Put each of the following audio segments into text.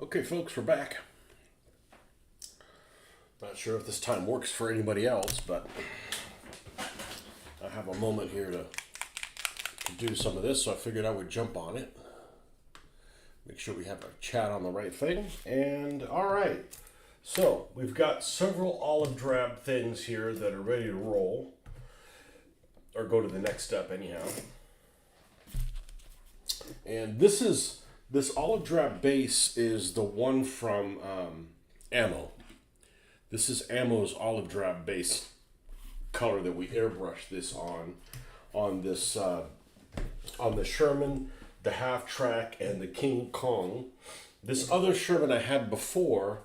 Okay, folks, we're back. Not sure if this time works for anybody else, but I have a moment here to do some of this, so I figured I would jump on it. Make sure we have our chat on the right thing. And all right, so we've got several olive drab things here that are ready to roll, or go to the next step anyhow. And this olive drab base is the one from Ammo. This is Ammo's olive drab base color that we airbrushed this on this on the Sherman, the Half Track, and the King Kong. This other Sherman I had before,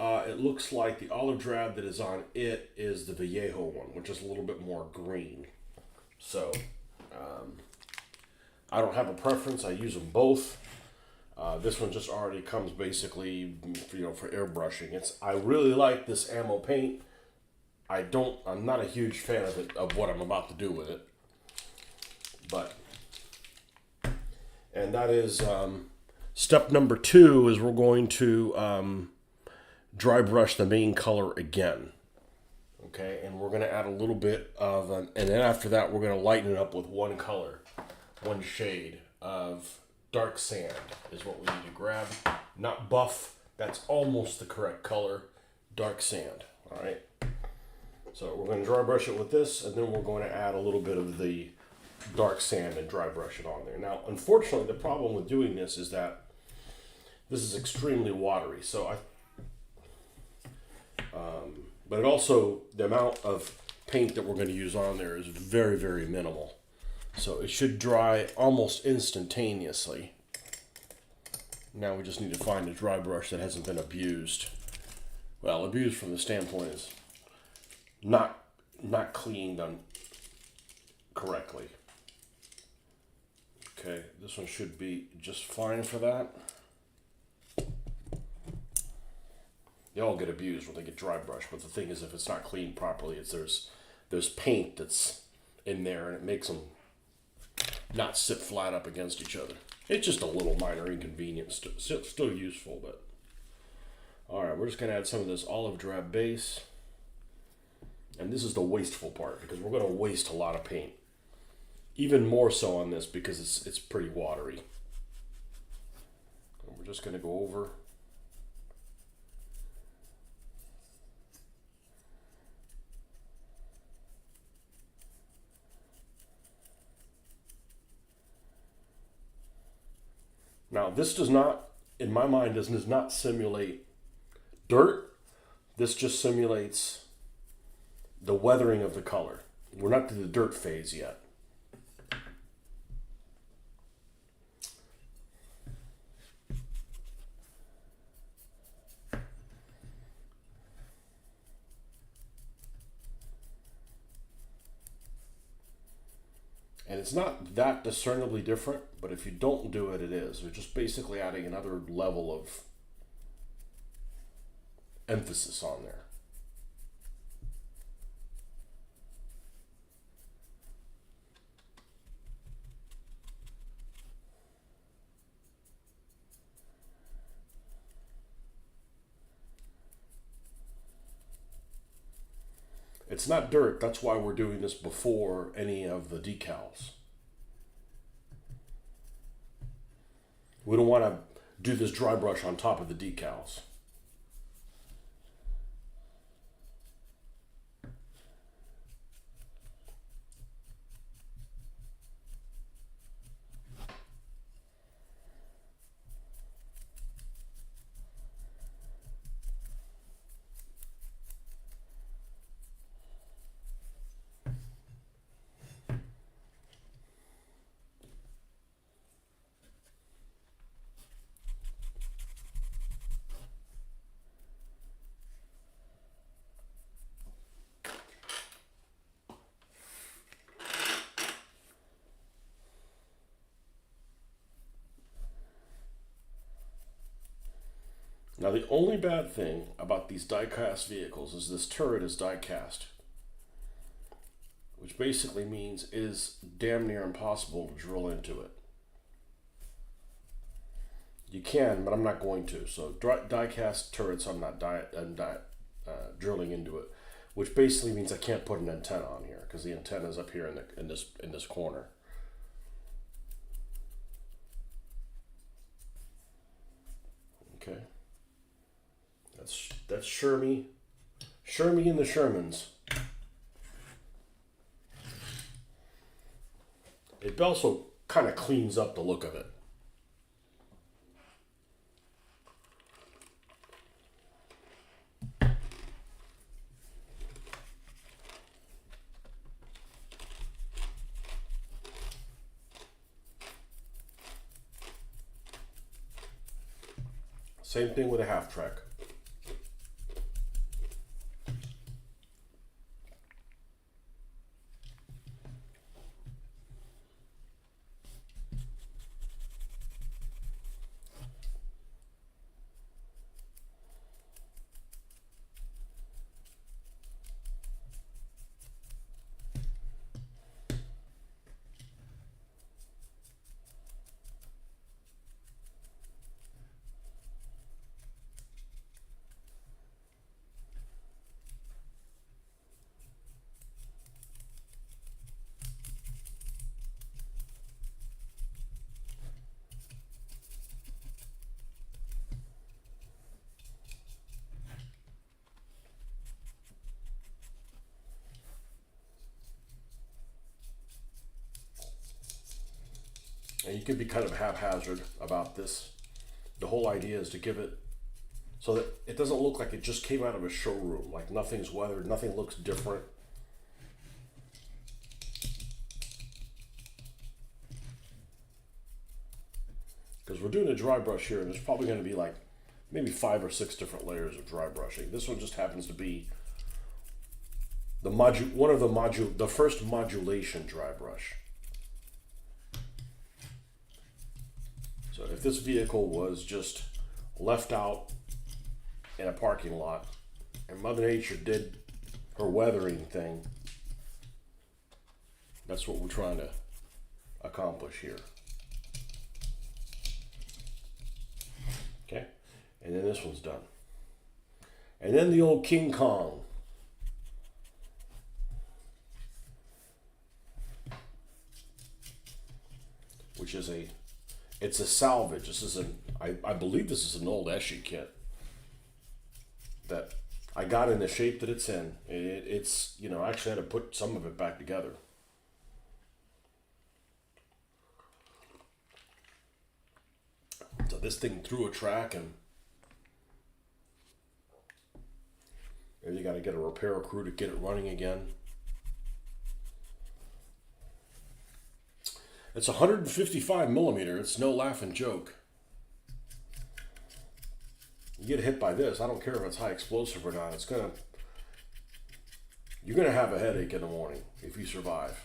it looks like the olive drab that is on it is the Vallejo one, which is a little bit more green. So I don't have a preference. I use them both. This one just already comes basically, for airbrushing. I really like this Ammo paint. I'm not a huge fan of it, of what I'm about to do with it. And that is step number 2 is we're going to dry brush the main color again. Okay, and we're going to add a little bit of, and then after that we're going to lighten it up with one color, one shade of dark sand is what we need to grab. Not buff, that's almost the correct color, dark sand, all right? So we're going to dry brush it with this, and then we're going to add a little bit of the dark sand and dry brush it on there. Now, unfortunately, the problem with doing this is that this is extremely watery. But it also, the amount of paint that we're going to use on there is very, very minimal. So it should dry almost instantaneously. Now we just need to find a dry brush that hasn't been abused. Well, abused from the standpoint is not cleaned on correctly. Okay, this one should be just fine for that. They all get abused when they get dry brushed, but the thing is, if it's not cleaned properly, there's paint that's in there and it makes them not sit flat up against each other. It's just a little minor inconvenience, still useful, but all right, we're just gonna add some of this olive drab base, and this is the wasteful part because we're gonna waste a lot of paint, even more so on this because it's pretty watery. And we're just gonna go over. Now, this does not, in my mind, does not simulate dirt. This just simulates the weathering of the color. We're not to the dirt phase yet. And it's not that discernibly different, but if you don't do it, it is. We're just basically adding another level of emphasis on there. It's not dirt, that's why we're doing this before any of the decals. We don't want to do this dry brush on top of the decals. Now, the only bad thing about these die-cast vehicles is this turret is die-cast, which basically means it is damn near impossible to drill into it. You can, but I'm not going to. So die cast turrets, I'm not drilling into it, which basically means I can't put an antenna on here because the antenna is up here in this corner. Okay, that's Shermie and the Shermans. It also kind of cleans up the look of it. Same thing with a half track. And you can be kind of haphazard about this. The whole idea is to give it so that it doesn't look like it just came out of a showroom, like nothing's weathered, nothing looks different. Because we're doing a dry brush here, and there's probably going to be like maybe 5 or 6 different layers of dry brushing. This one just happens to be the first modulation dry brush. So if this vehicle was just left out in a parking lot and Mother Nature did her weathering thing, that's what we're trying to accomplish here. Okay, and then this one's done. And then the old King Kong. Which is it's a salvage. This is I believe this is an old Esche kit that I got in the shape that it's in. It's, you know, I actually had to put some of it back together. So this thing threw a track, and you got to get a repair crew to get it running again. It's 155 millimeter. It's no laughing joke. You get hit by this, I don't care if it's high explosive or not. You're gonna have a headache in the morning if you survive.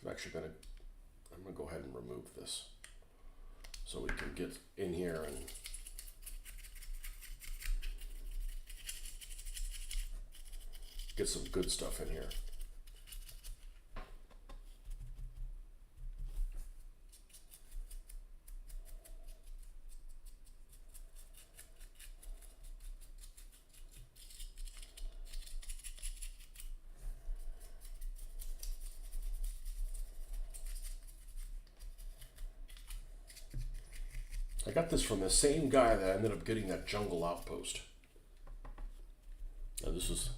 I'm gonna go ahead and remove this so we can get in here and get some good stuff in here. I got this from the same guy that I ended up getting that Jungle Outpost. Now this is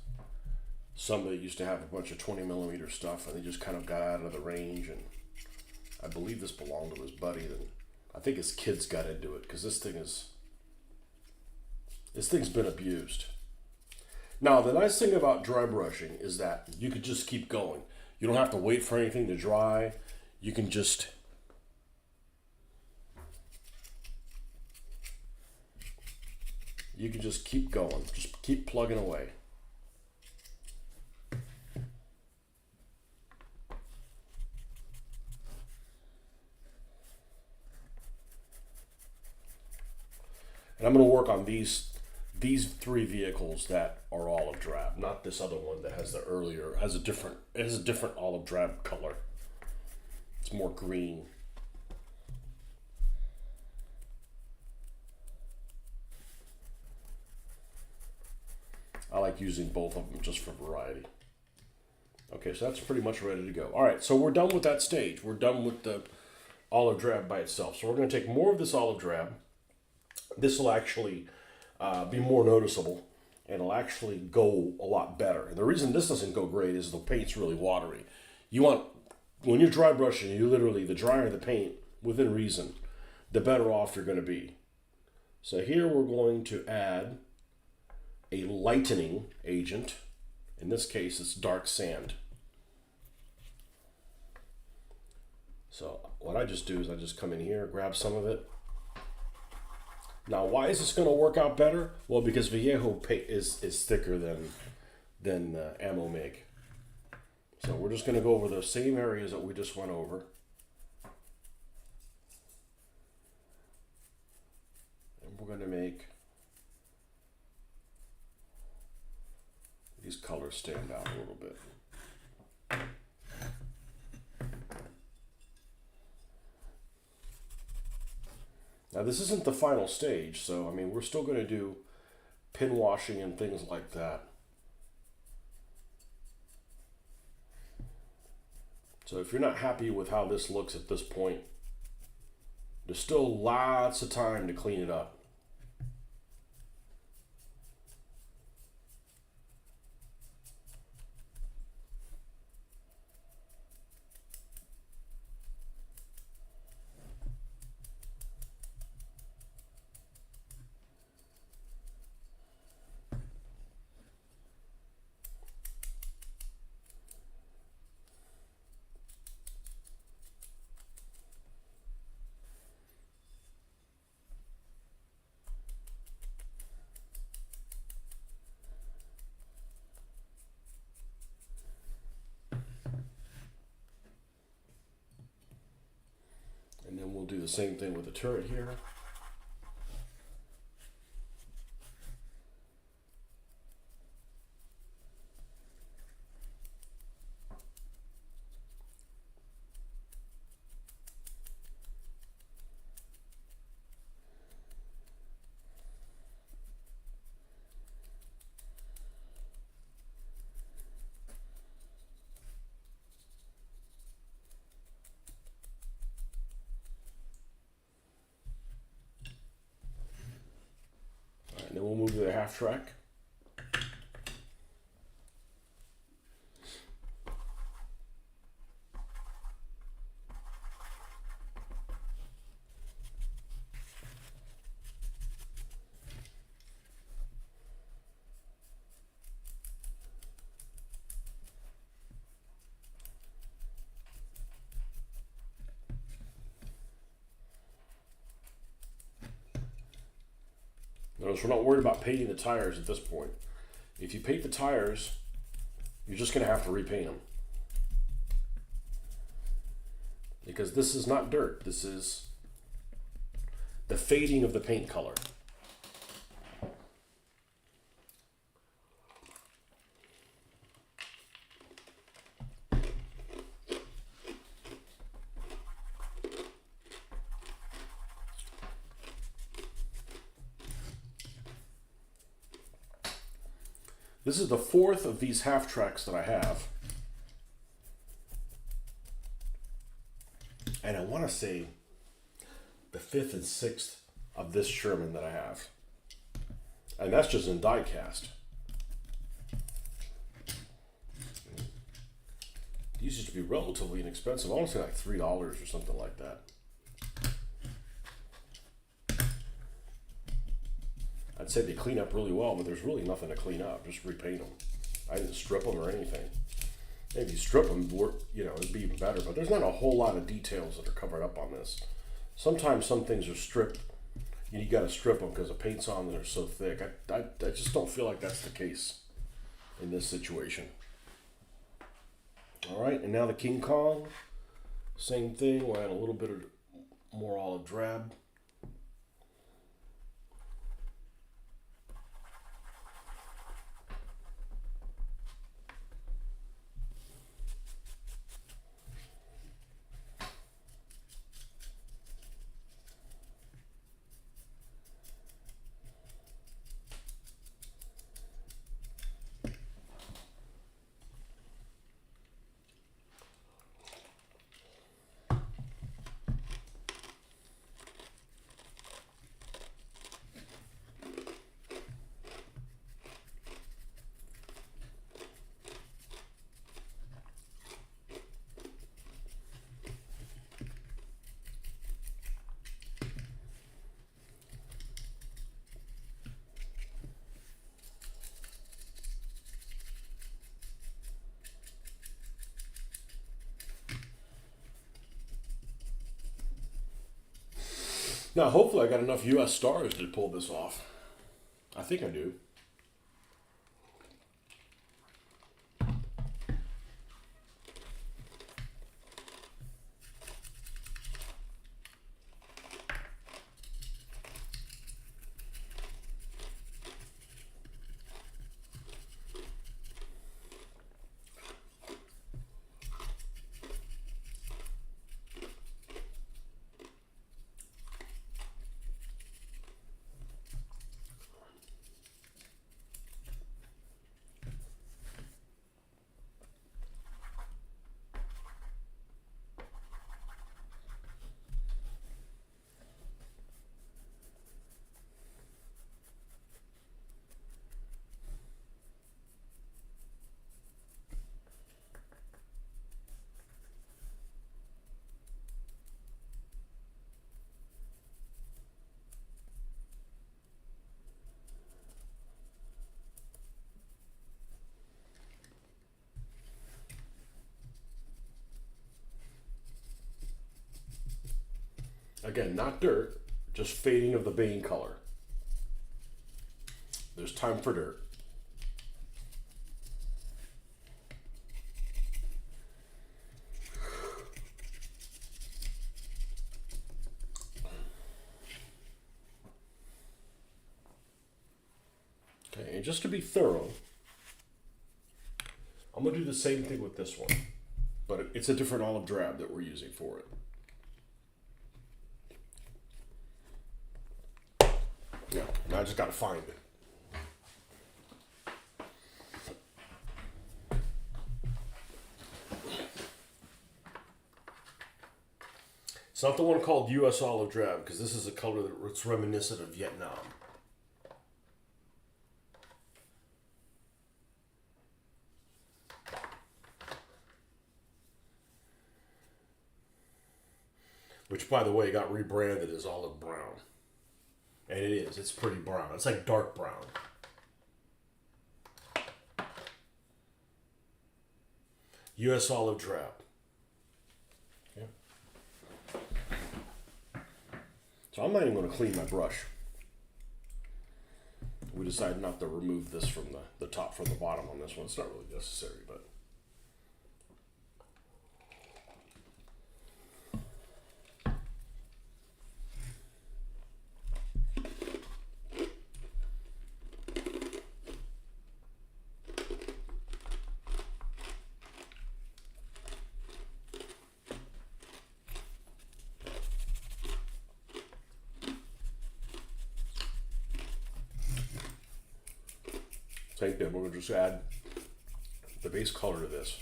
somebody used to have a bunch of 20 millimeter stuff, and they just kind of got out of the range, and I believe this belonged to his buddy. Then I think his kids got into it because this thing's been abused. Now the nice thing about dry brushing is that you could just keep going. You don't have to wait for anything to dry. You can just keep going. Just keep plugging away. And I'm going to work on these 3 vehicles that are olive drab, not this other one that has a different olive drab color. It's more green. I like using both of them just for variety. Okay, so that's pretty much ready to go. All right, so we're done with that stage. We're done with the olive drab by itself. So we're going to take more of this olive drab. This will actually be more noticeable, and it'll actually go a lot better. And the reason this doesn't go great is the paint's really watery. You want, when you're dry brushing, you literally, the drier the paint, within reason, the better off you're going to be. So here we're going to add a lightening agent. In this case, it's dark sand. So what I just do is I just come in here, grab some of it. Now, why is this going to work out better? Well, because Vallejo paint is thicker than Ammo Make. So we're just going to go over the same areas that we just went over. And we're going to make these colors stand out a little bit. Now this isn't the final stage, so I mean we're still going to do pin washing and things like that. So if you're not happy with how this looks at this point, there's still lots of time to clean it up. And then we'll do the same thing with the turret here. And then we'll move to the half track. Notice we're not worried about painting the tires at this point. If you paint the tires, you're just going to have to repaint them. Because this is not dirt. This is the fading of the paint color. This is the fourth of these half tracks that I have. And I want to say the fifth and sixth of this Sherman that I have. And that's just in die cast. These used to be relatively inexpensive. I want to say like $3 or something like that. I'd say they clean up really well, but there's really nothing to clean up. Just repaint them. I didn't strip them or anything. If you strip them, you know, it'd be even better. But there's not a whole lot of details that are covered up on this. Sometimes some things are stripped. You got to strip them because the paint's on them. They're so thick. I just don't feel like that's the case in this situation. All right, and now the King Kong. Same thing. We'll add a little bit of more olive drab. Now, hopefully I got enough US stars to pull this off. I think I do. Again, not dirt, just fading of the vein color. There's time for dirt. Okay, and just to be thorough, I'm going to do the same thing with this one, but it's a different olive drab that we're using for it. Yeah, now I just got to find it. It's not the one called US Olive Drab, because this is a color that's reminiscent of Vietnam. Which, by the way, got rebranded as olive brown. And it is. It's pretty brown. It's like dark brown. US Olive Drab. Okay. So I'm not even going to clean my brush. We decided not to remove this from the top from the bottom on this one. It's not really necessary, but... Same thing, we're going to just add the base color to this.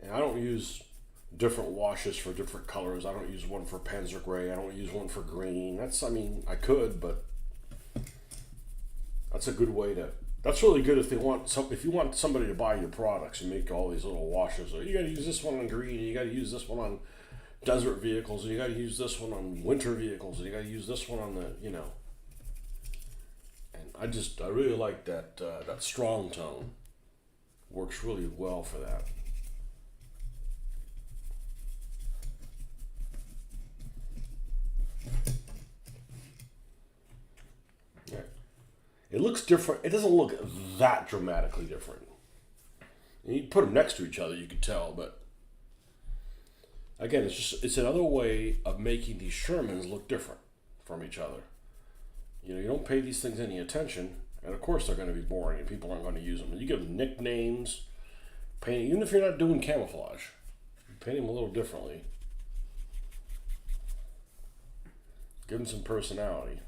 And I don't use different washes for different colors. I don't use one for Panzer Gray. I don't use one for green. I mean, I could, but that's a good way to. That's really good if you want somebody to buy your products and make all these little washes. You got to use this one on green. And you got to use this one on desert vehicles. And you got to use this one on winter vehicles. And you got to use this one on the. And I really like that strong tone. Works really well for that. It looks different. It doesn't look that dramatically different. You put them next to each other, you could tell, but again, it's another way of making these Shermans look different from each other. You don't pay these things any attention, and of course they're going to be boring, and people aren't going to use them. And you give them nicknames, paint, even if you're not doing camouflage, you paint them a little differently. Give them some personality.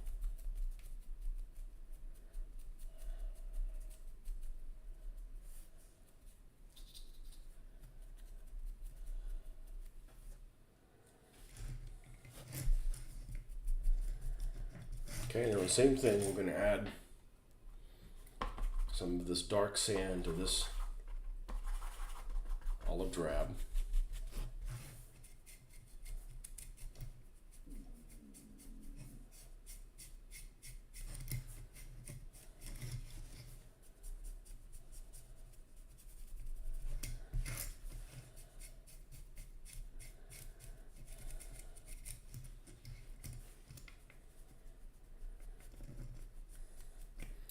Okay, now the same thing, we're going to add some of this dark sand to this olive drab.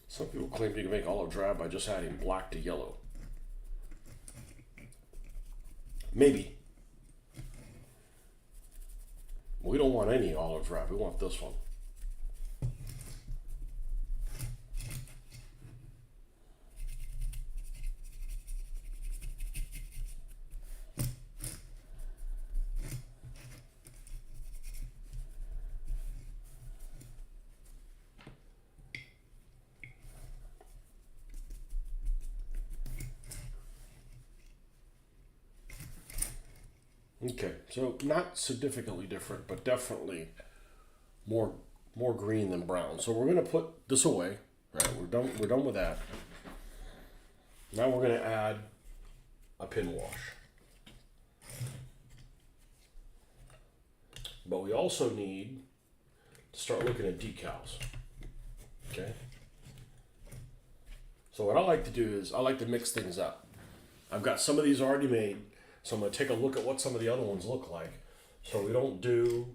Some people claim you can make olive drab by just adding black to yellow. Maybe. We don't want any olive drab, we want this one. Okay, so not significantly different, but definitely more green than brown. So we're gonna put this away. Right, we're done with that. Now we're gonna add a pin wash. But we also need to start looking at decals. Okay. So what I like to do is I like to mix things up. I've got some of these already made. So I'm going to take a look at what some of the other ones look like. So we don't do,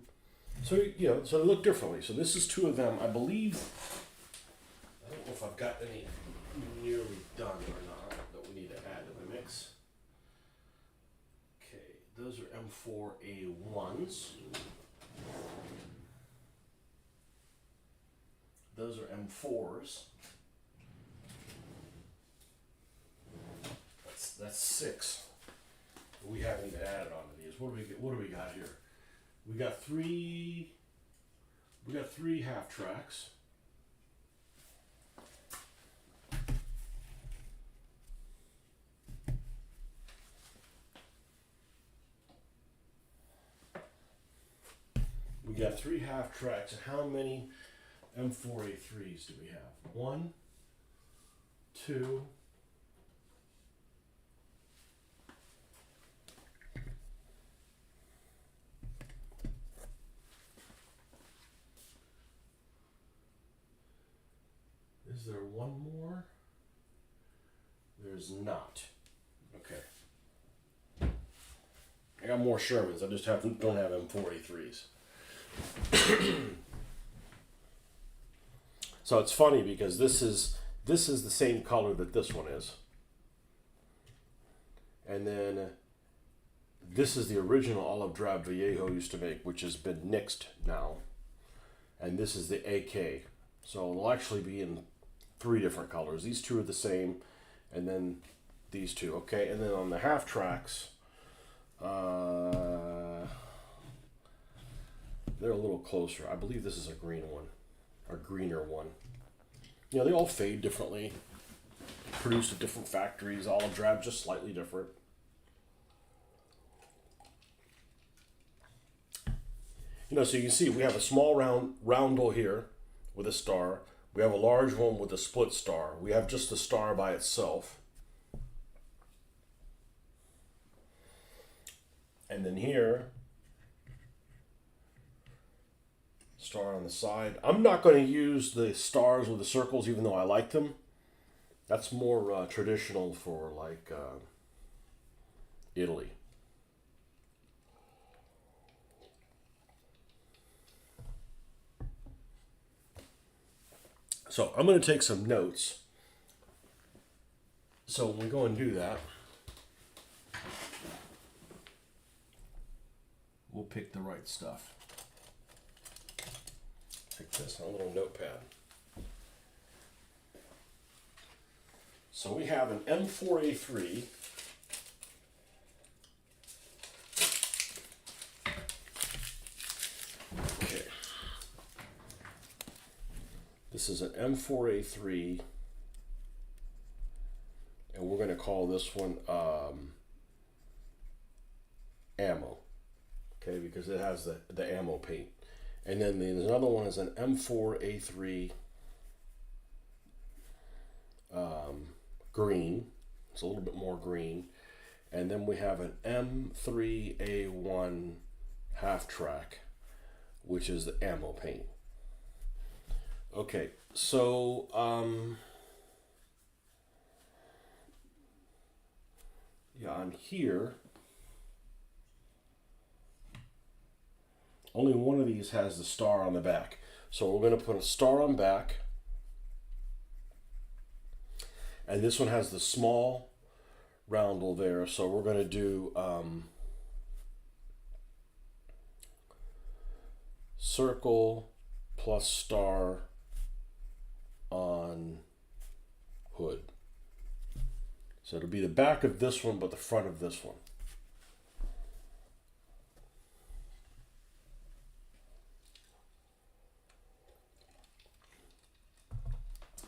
so they look differently. So this is two of them. I believe, I don't know if I've got any nearly done or not that we need to add to the mix. Okay, those are M4A1s. Those are M4s. That's 6. We haven't even added on to these. What do we got here? We got three half tracks. We got 3 half tracks. And how many M4A3s do we have? 1, 2. Is there one more? There's not. Okay. I got more Shermans. I just don't have M4A3s. So it's funny because this is the same color that this one is, and then this is the original olive drab Vallejo used to make, which has been nixed now, and this is the AK. So it'll actually be in 3 different colors. These 2 are the same, and then these 2. Okay, and then on the half tracks, they're a little closer. I believe this is a green one, or greener one. You know, they all fade differently, produced at different factories. Olive drab just slightly different. You know, so you can see we have a small roundel here with a star. We have a large one with a split star. We have just the star by itself. And then here, star on the side. I'm not going to use the stars with the circles, even though I like them. That's more traditional for like Italy. So I'm going to take some notes. So when we go and do that, we'll pick the right stuff. Pick this on a little notepad. So we have an M4A3. Okay. This is an M4A3, and we're going to call this one ammo, okay, because it has the ammo paint. And then there's another one is an M4A3 green. It's a little bit more green. And then we have an M3A1 half track, which is the ammo paint. Okay, so yeah, on here, only one of these has the star on the back. So we're going to put a star on back. And this one has the small roundel there. So we're going to do circle plus star on hood. So it'll be the back of this one, but the front of this one.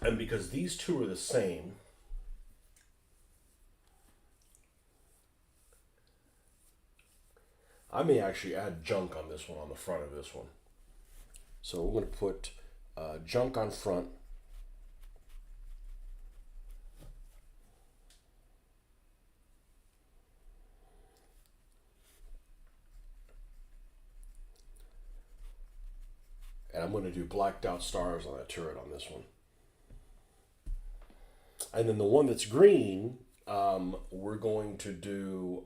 And because these two are the same, I may actually add junk on this one, on the front of this one. So we're going to put junk on front. And I'm going to do blacked out stars on that turret on this one. And then the one that's green, we're going to do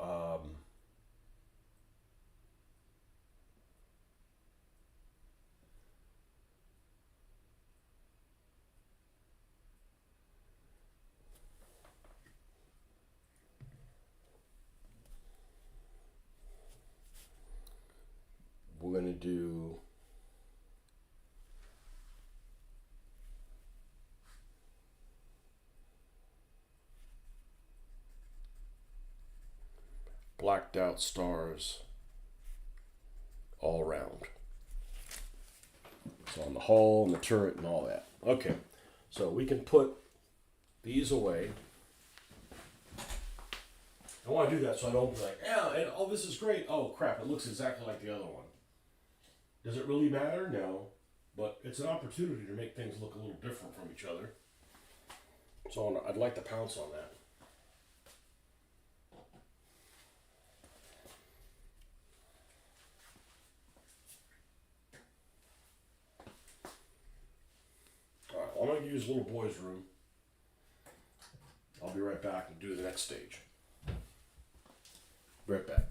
blacked out stars all around. So on the hull and the turret and all that. Okay, so we can put these away. I want to do that so I don't be like, yeah, and oh, this is great. Oh crap, it looks exactly like the other one. Does it really matter? No, but it's an opportunity to make things look a little different from each other. So I'd like to pounce on that. All right, well, I'm going to use little boy's room. I'll be right back and do the next stage. Right back.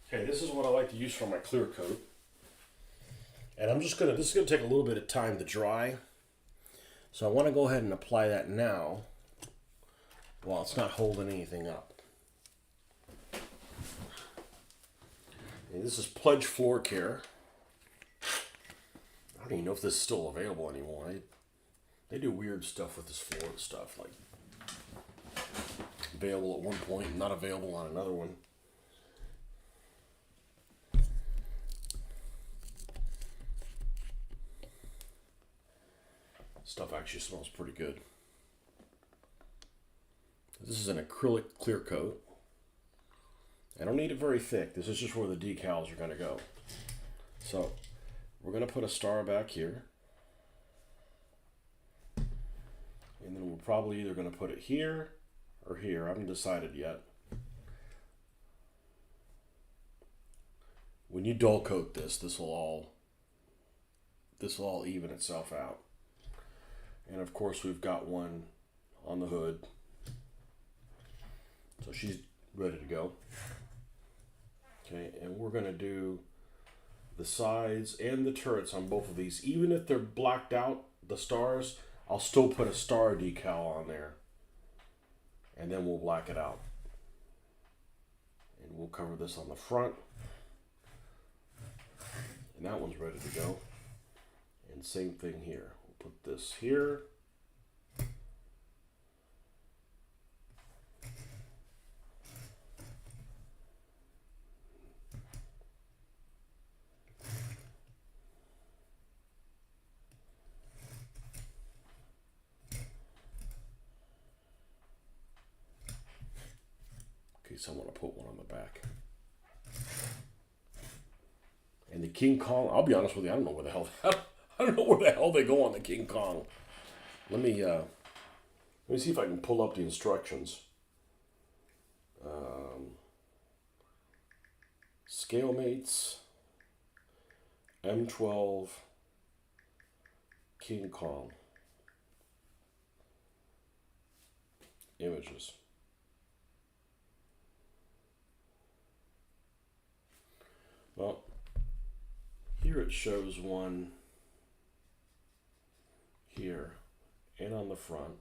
Okay, this is what I like to use for my clear coat. And this is gonna take a little bit of time to dry. So I want to go ahead and apply that now while it's not holding anything up. And this is Pledge Floor Care. don't even know if this is still available anymore. They do weird stuff with this Florida stuff, like available at one point and not available on another one. Stuff actually smells pretty good. This is an acrylic clear coat. I don't need it very thick. This is just where the decals are going to go. So we're going to put a star back here. And then we're probably either going to put it here or here. I haven't decided yet. When you dull coat this, this will all even itself out. And of course we've got one on the hood. So she's ready to go. Okay, and we're going to do the sides and the turrets on both of these. Even if they're blacked out, the stars, I'll still put a star decal on there. And then we'll black it out. And we'll cover this on the front. And that one's ready to go. And same thing here. We'll put this here. So I want to put one on the back. And the King Kong, I'll be honest with you, I don't know where the hell they go on the King Kong. Let me see if I can pull up the instructions. Scale mates, M12, King Kong. Images. Well, here it shows one here and on the front.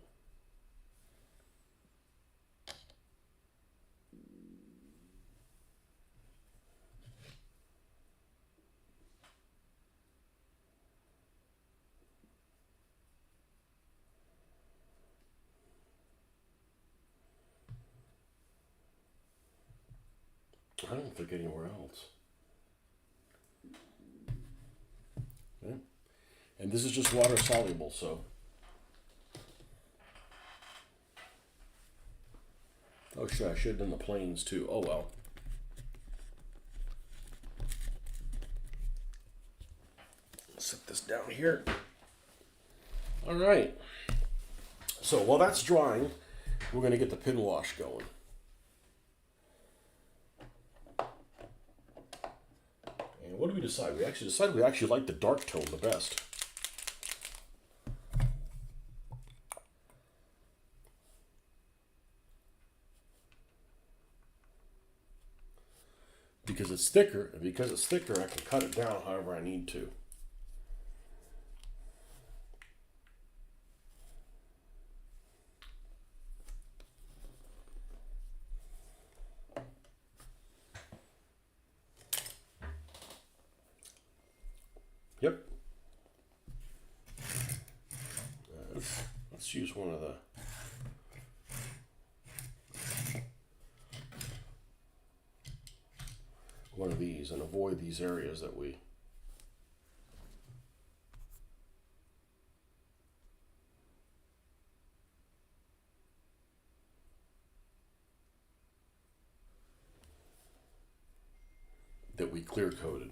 I don't think anywhere else. Okay. And this is just water soluble, so. Oh shit, I should have done the planes too. Oh well. Set this down here. All right. So while that's drying, we're going to get the pin wash going. And what do we decide? We actually decided we actually like the dark tone the best. Because it's thicker, and because it's thicker, I can cut it down however I need to. Yep. Let's use one of these and avoid these areas that we clear coated.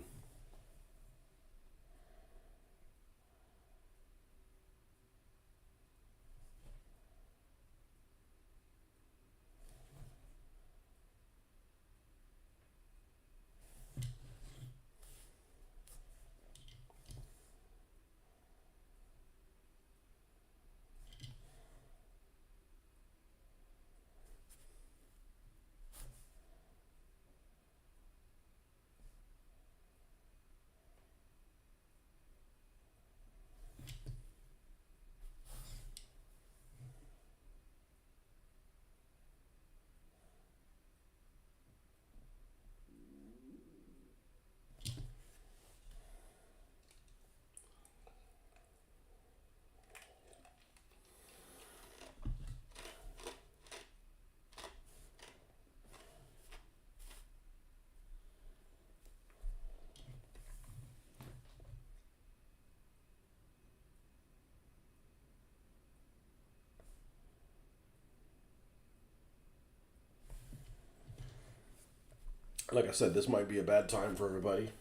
Like I said, this might be a bad time for everybody,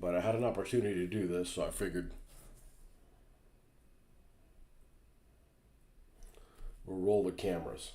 but I had an opportunity to do this, so I figured we'll roll the cameras.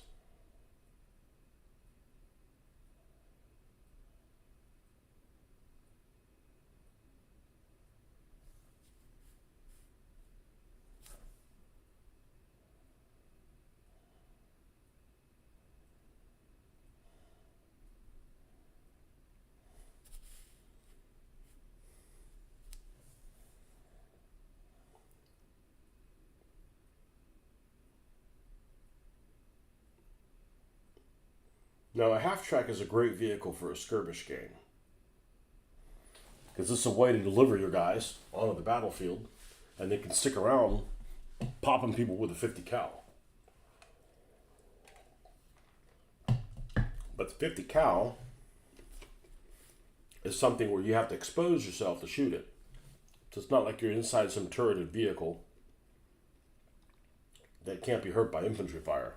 Now, a half track is a great vehicle for a skirmish game because this is a way to deliver your guys onto the battlefield, and they can stick around popping people with a 50 cal. But the 50 cal is something where you have to expose yourself to shoot it. So it's not like you're inside some turreted vehicle that can't be hurt by infantry fire.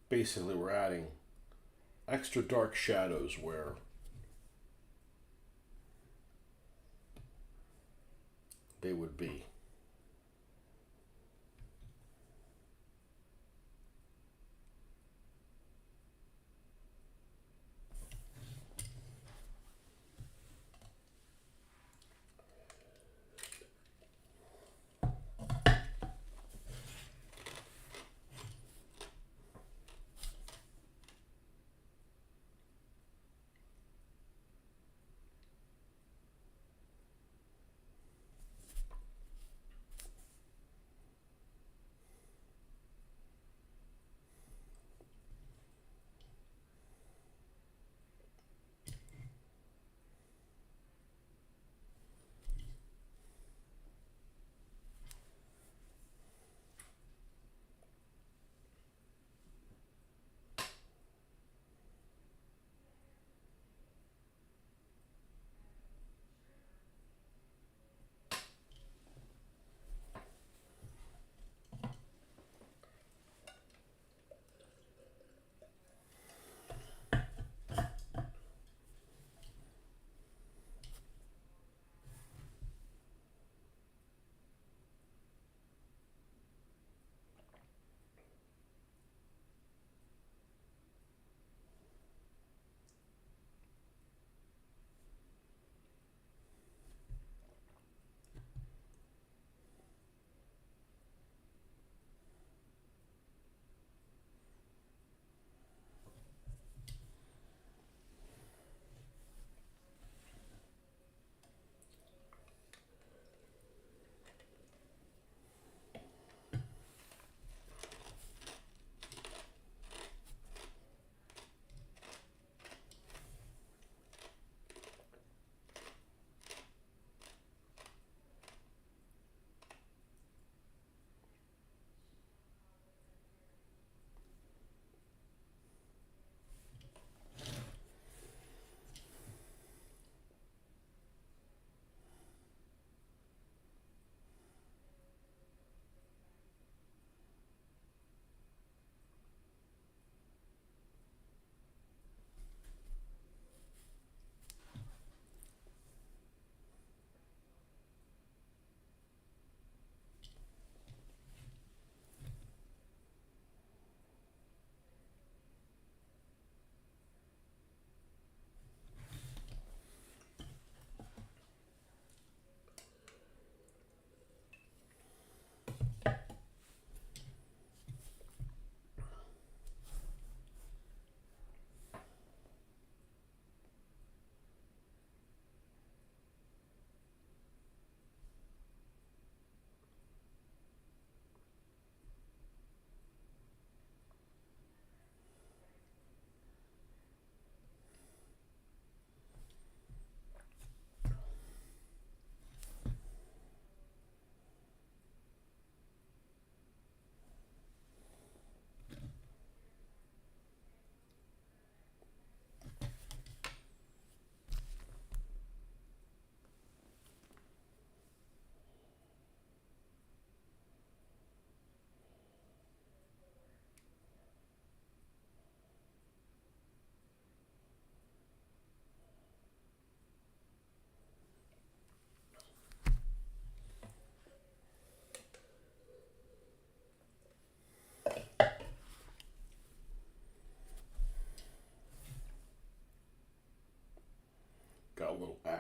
Basically, we're adding extra dark shadows where they would be.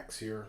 wax here.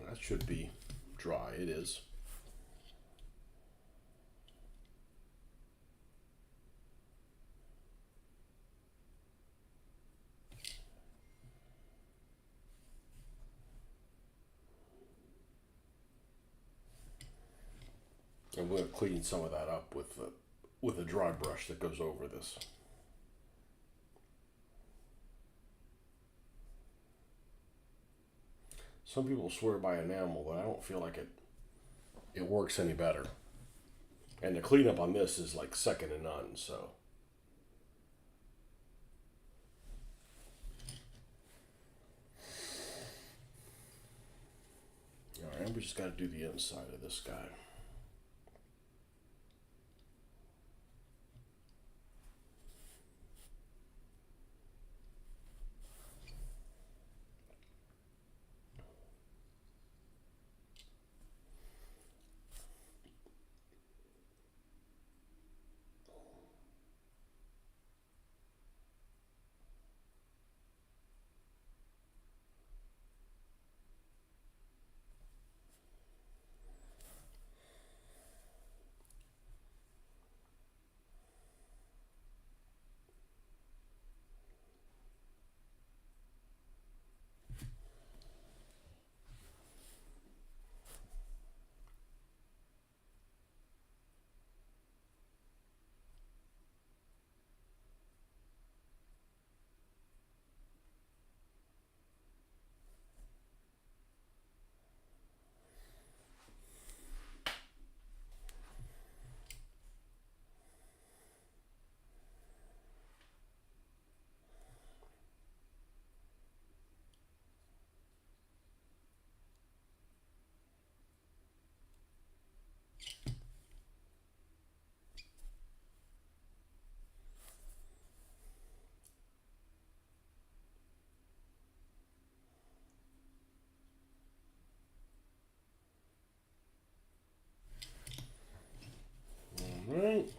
That should be dry. It is. I'm going to clean some of that up with a dry brush that goes over this. Some people swear by enamel, but I don't feel like it works any better. And the cleanup on this is like second to none, so. Alright, we just got to do the inside of this guy. Alright.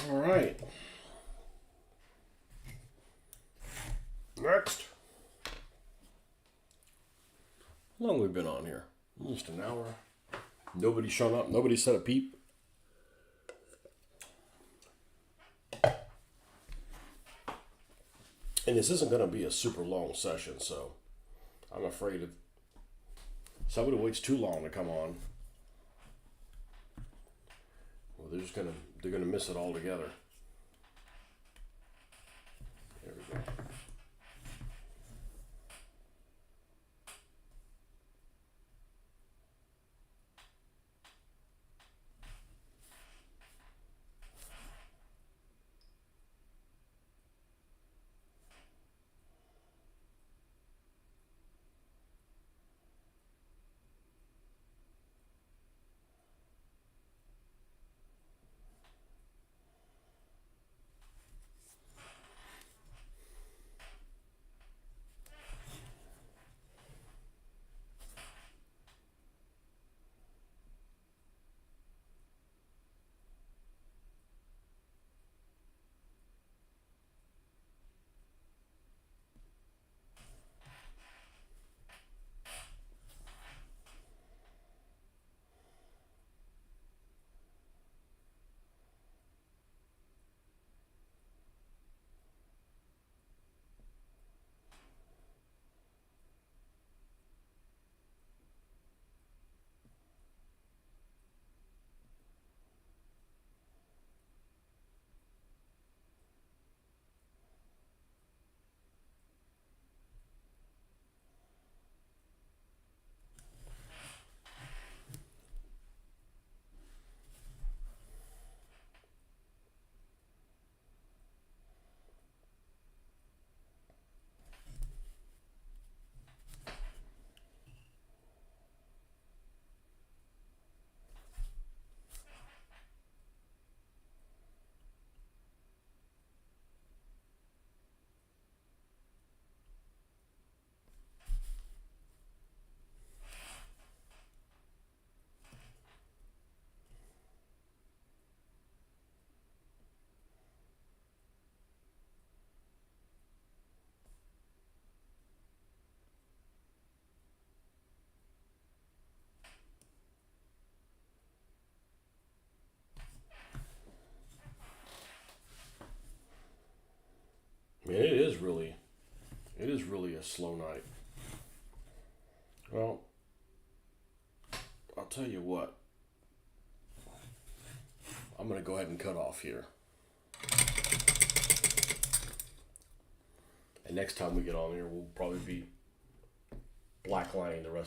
Alright. Next. How long have we been on here? Almost an hour. Nobody's shown up. Nobody said a peep. And this isn't going to be a super long session, so I'm afraid if somebody waits too long to come on, well, they're gonna miss it altogether. There we go. slow night. Well, I'll tell you what. I'm going to go ahead and cut off here. And next time we get on here, we'll probably be blacklining the rest.